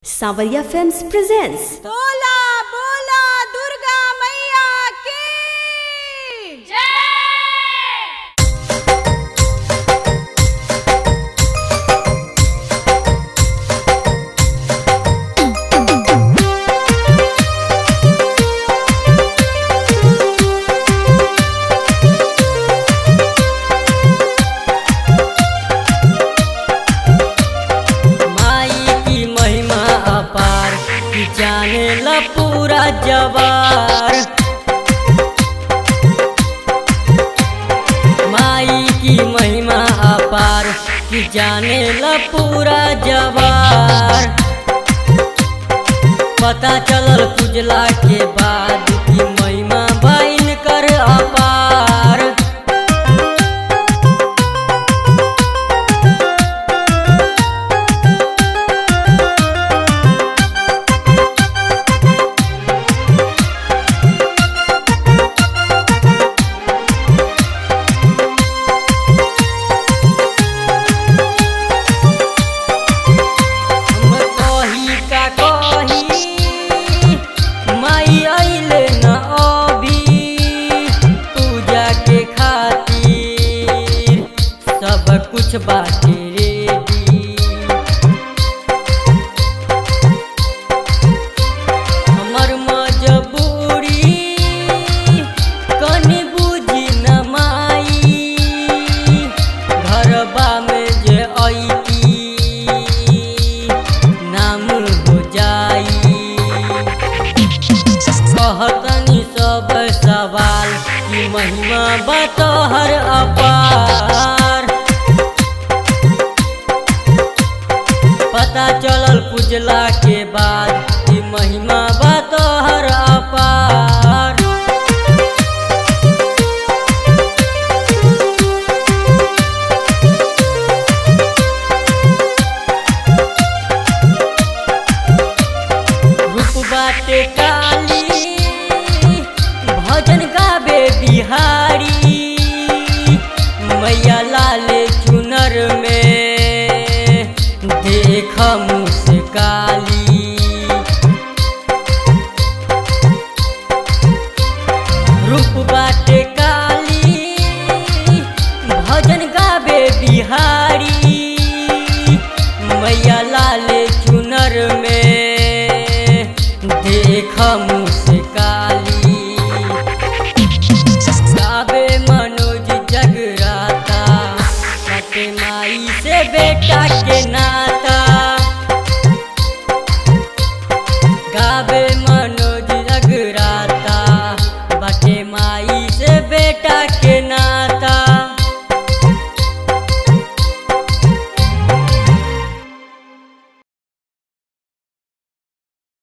सांवरिया films presents बोला बोला दुर्गा मैया की जय। जाने ला पूरा जवार, माई की महिमा अपार कि जाने ला पूरा जवार। पता चलल पूजला के बाद कि महिमा बन कर अपार। कुछ बातें रेडी हमर मजबूरी कनी बुझी न माई। घरबा में जे आईती नाम हो जाई। कहतनी सब सवाल की महिमा बतहर अपार। पता चलल पूजला के बाद कि महिमा बतहर अपार। रूप बाटे काली भजन गावे बिहारी। मैया लाले चुनर में देख मुस्काली। रूप बाटे काली भजन गावे बिहारी। मैया लाले चुनर में देख मुस्काली। गावे मनोज जगराता सत्य माई से बेटा के नाता। गावे